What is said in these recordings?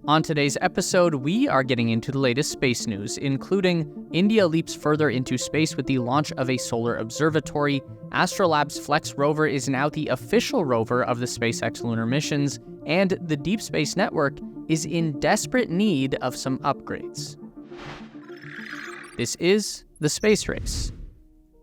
On today's episode, we are getting into the latest space news, including India leaps further into space with the launch of a solar observatory, Astrolab's Flex rover is now the official rover of the SpaceX lunar missions, and the Deep Space Network is in desperate need of some upgrades. This is the Space Race.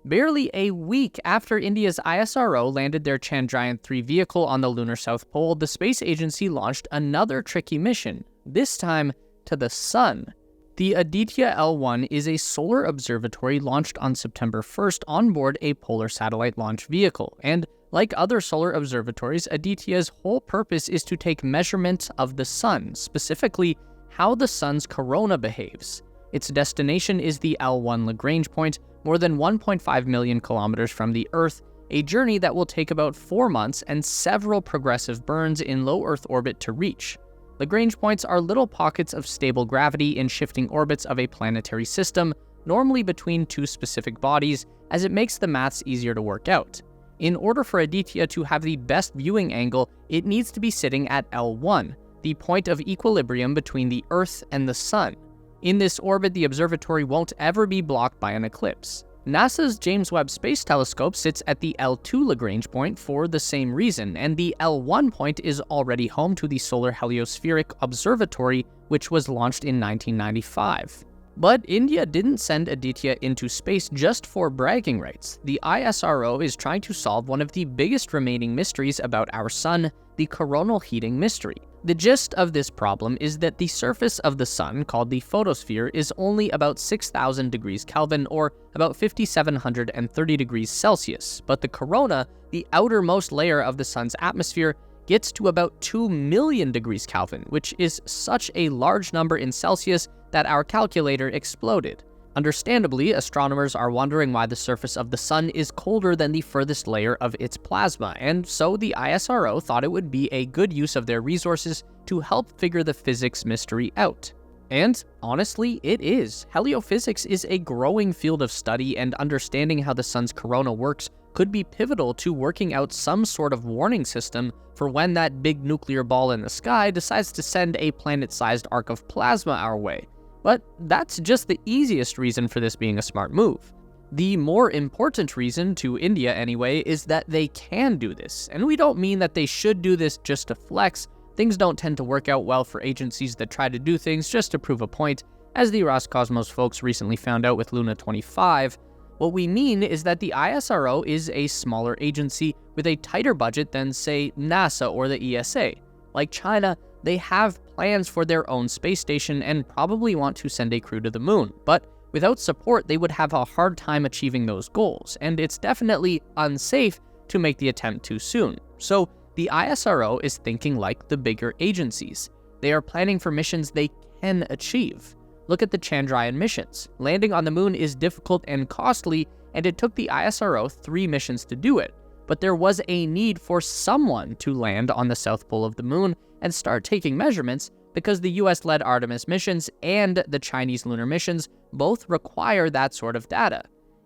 Barely a week after India's ISRO landed their Chandrayaan-3 vehicle on the lunar South Pole, the space agency launched another tricky mission, this time to the Sun. The Aditya L1 is a solar observatory launched on September 1st on board a polar satellite launch vehicle, and like other solar observatories, Aditya's whole purpose is to take measurements of the Sun, specifically how the Sun's corona behaves. Its destination is the L1 Lagrange point, more than 1.5 million kilometers from the Earth, a journey that will take about 4 months and several progressive burns in low Earth orbit to reach. Lagrange points are little pockets of stable gravity in shifting orbits of a planetary system, normally between two specific bodies, as it makes the maths easier to work out. In order for Aditya to have the best viewing angle, it needs to be sitting at L1, the point of equilibrium between the Earth and the Sun. In this orbit, the observatory won't ever be blocked by an eclipse. NASA's James Webb Space Telescope sits at the L2 Lagrange point for the same reason, and the L1 point is already home to the Solar Heliospheric Observatory, which was launched in 1995. But India didn't send Aditya into space just for bragging rights. The ISRO is trying to solve one of the biggest remaining mysteries about our Sun, the coronal heating mystery. The gist of this problem is that the surface of the Sun, called the photosphere, is only about 6,000 degrees Kelvin, or about 5,730 degrees Celsius, but the corona, the outermost layer of the Sun's atmosphere, gets to about 2 million degrees Kelvin, which is such a large number in Celsius that our calculator exploded. Understandably, astronomers are wondering why the surface of the Sun is colder than the furthest layer of its plasma, and so the ISRO thought it would be a good use of their resources to help figure the physics mystery out. And honestly, it is. Heliophysics is a growing field of study, and understanding how the Sun's corona works could be pivotal to working out some sort of warning system for when that big nuclear ball in the sky decides to send a planet-sized arc of plasma our way. But that's just the easiest reason for this being a smart move. The more important reason, to India anyway, is that they can do this. And we don't mean that they should do this just to flex. Things don't tend to work out well for agencies that try to do things just to prove a point, as the Roscosmos folks recently found out with Luna 25. What we mean is that the ISRO is a smaller agency with a tighter budget than, say, NASA or the ESA. Like China, they have plans for their own space station and probably want to send a crew to the moon, but without support, they would have a hard time achieving those goals, and it's definitely unsafe to make the attempt too soon. So the ISRO is thinking like the bigger agencies. They are planning for missions they can achieve. Look at the Chandrayaan missions. Landing on the moon is difficult and costly, and it took the ISRO 3 missions to do it. But there was a need for someone to land on the south pole of the moon and start taking measurements, because the US-led Artemis missions and the Chinese lunar missions both require that sort of data.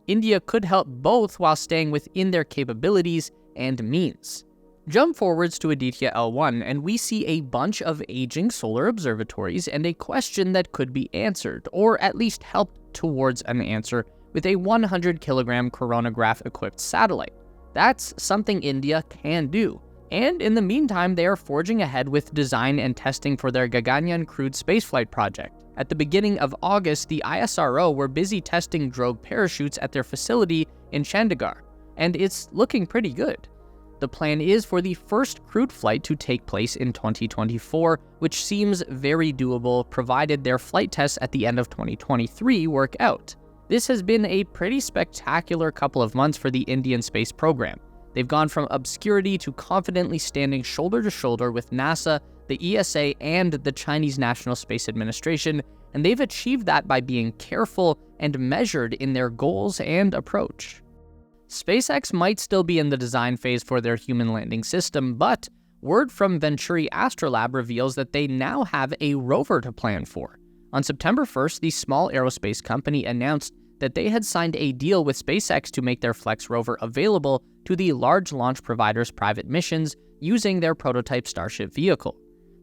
India could help both while staying within their capabilities and means. Jump forwards to Aditya L1, and we see a bunch of aging solar observatories and a question that could be answered, or at least helped towards an answer, with a 100-kilogram coronagraph-equipped satellite. That's something India can do. And in the meantime, they are forging ahead with design and testing for their Gaganyaan crewed spaceflight project. At the beginning of August, the ISRO were busy testing drogue parachutes at their facility in Chandigarh, and it's looking pretty good. The plan is for the first crewed flight to take place in 2024, which seems very doable provided their flight tests at the end of 2023 work out. This has been a pretty spectacular couple of months for the Indian space program. They've gone from obscurity to confidently standing shoulder to shoulder with NASA, the ESA, and the Chinese National Space Administration, and they've achieved that by being careful and measured in their goals and approach. SpaceX might still be in the design phase for their human landing system, but word from Venturi Astrolab reveals that they now have a rover to plan for. On September 1st, the small aerospace company announced that they had signed a deal with SpaceX to make their Flex rover available to the large launch provider's private missions using their prototype Starship vehicle.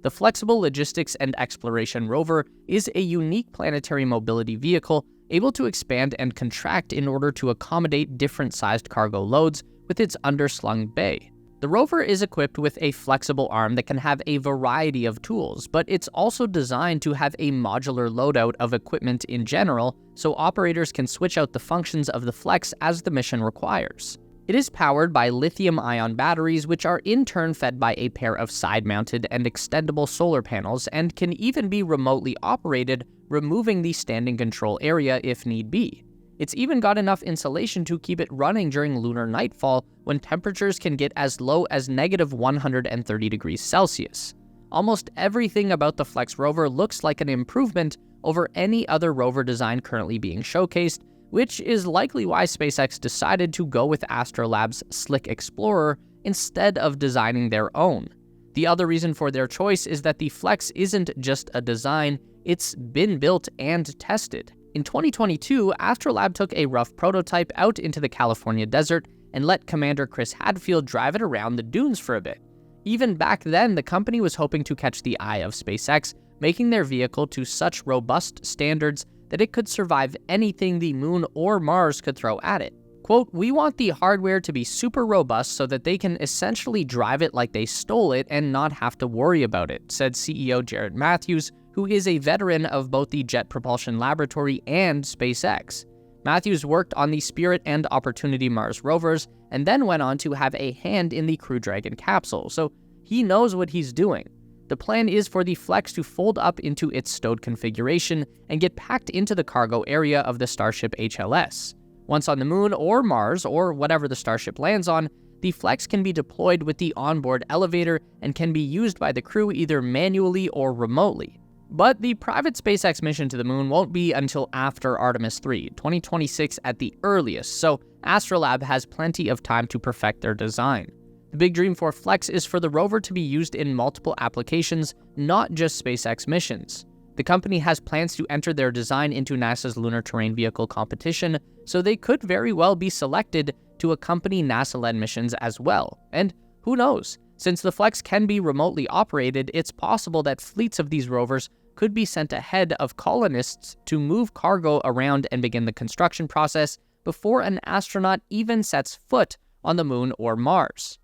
The Flexible Logistics and Exploration Rover is a unique planetary mobility vehicle able to expand and contract in order to accommodate different-sized cargo loads with its underslung bay. The rover is equipped with a flexible arm that can have a variety of tools, but it's also designed to have a modular loadout of equipment in general, so operators can switch out the functions of the Flex as the mission requires. It is powered by lithium-ion batteries, which are in turn fed by a pair of side-mounted and extendable solar panels and can even be remotely operated, removing the standing control area if need be. It's even got enough insulation to keep it running during lunar nightfall when temperatures can get as low as negative 130 degrees Celsius. Almost everything about the Flex rover looks like an improvement over any other rover design currently being showcased, which is likely why SpaceX decided to go with Astrolab's Slick Explorer instead of designing their own. The other reason for their choice is that the Flex isn't just a design, it's been built and tested. In 2022, Astrolab took a rough prototype out into the California desert and let Commander Chris Hadfield drive it around the dunes for a bit. Even back then, the company was hoping to catch the eye of SpaceX, making their vehicle to such robust standards that it could survive anything the moon or Mars could throw at it. Quote, "We want the hardware to be super robust so that they can essentially drive it like they stole it and not have to worry about it," said CEO Jared Matthews, who is a veteran of both the Jet Propulsion Laboratory and SpaceX. Matthews worked on the Spirit and Opportunity Mars rovers and then went on to have a hand in the Crew Dragon capsule, so he knows what he's doing. The plan is for the Flex to fold up into its stowed configuration and get packed into the cargo area of the Starship HLS. Once on the moon or Mars, or whatever the Starship lands on, the Flex can be deployed with the onboard elevator and can be used by the crew either manually or remotely. But the private SpaceX mission to the moon won't be until after Artemis 3, 2026 at the earliest, so Astrolab has plenty of time to perfect their design. The big dream for Flex is for the rover to be used in multiple applications, not just SpaceX missions. The company has plans to enter their design into NASA's Lunar Terrain Vehicle competition, so they could very well be selected to accompany NASA-led missions as well. And who knows? Since the Flex can be remotely operated, it's possible that fleets of these rovers could be sent ahead of colonists to move cargo around and begin the construction process before an astronaut even sets foot on the moon or Mars.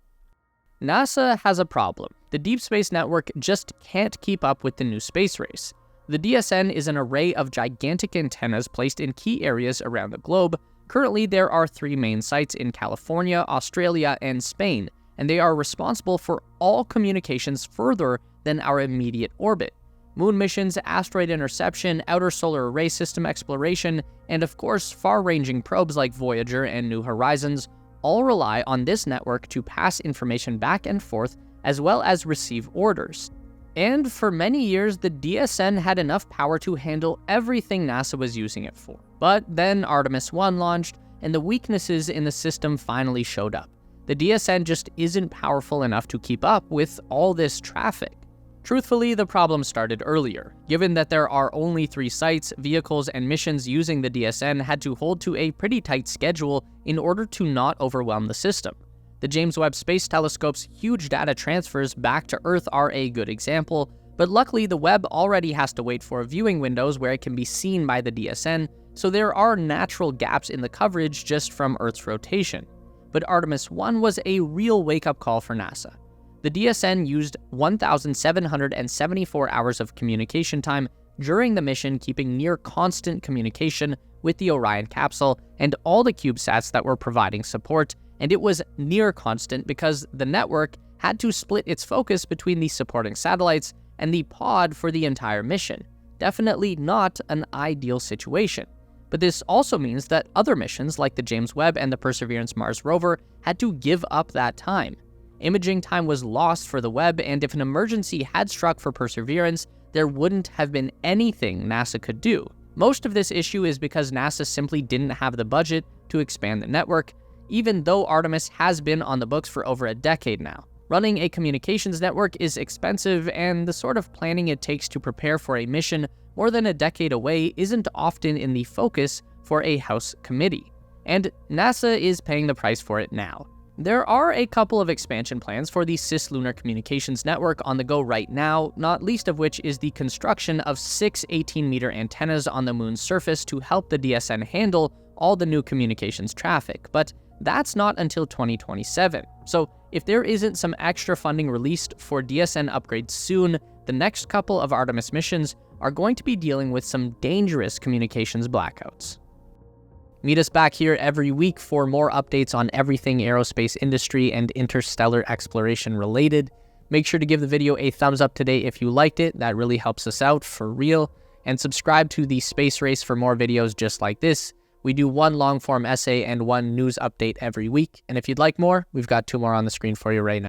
NASA has a problem. The Deep Space Network just can't keep up with the new space race. The DSN is an array of gigantic antennas placed in key areas around the globe. Currently, there are 3 main sites in California, Australia, and Spain, and they are responsible for all communications further than our immediate orbit. Moon missions, asteroid interception, outer solar array system exploration, and of course, far-ranging probes like Voyager and New Horizons all rely on this network to pass information back and forth as well as receive orders. And for many years, the DSN had enough power to handle everything NASA was using it for. But then Artemis 1 launched, and the weaknesses in the system finally showed up. The DSN just isn't powerful enough to keep up with all this traffic. Truthfully, the problem started earlier. Given that there are only 3 sites, vehicles and missions using the DSN had to hold to a pretty tight schedule in order to not overwhelm the system. The James Webb Space Telescope's huge data transfers back to Earth are a good example, but luckily the Webb already has to wait for viewing windows where it can be seen by the DSN, so there are natural gaps in the coverage just from Earth's rotation. But Artemis 1 was a real wake-up call for NASA. The DSN used 1,774 hours of communication time during the mission, keeping near constant communication with the Orion capsule and all the CubeSats that were providing support, and it was near constant because the network had to split its focus between the supporting satellites and the pod for the entire mission. Definitely not an ideal situation. But this also means that other missions like the James Webb and the Perseverance Mars rover had to give up that time. Imaging time was lost for the Webb, and if an emergency had struck for Perseverance, there wouldn't have been anything NASA could do. Most of this issue is because NASA simply didn't have the budget to expand the network, even though Artemis has been on the books for over a decade now. Running a communications network is expensive, and the sort of planning it takes to prepare for a mission more than a decade away isn't often in the focus for a House committee. And NASA is paying the price for it now. There are a couple of expansion plans for the cislunar communications network on the go right now, not least of which is the construction of 6 18-meter antennas on the moon's surface to help the DSN handle all the new communications traffic, but that's not until 2027. So if there isn't some extra funding released for DSN upgrades soon, the next couple of Artemis missions are going to be dealing with some dangerous communications blackouts. Meet us back here every week for more updates on everything aerospace industry and interstellar exploration related. Make sure to give the video a thumbs up today if you liked it. That really helps us out for real. And subscribe to the Space Race for more videos just like this. We do one long form essay and one news update every week. And if you'd like more, we've got 2 more on the screen for you right now.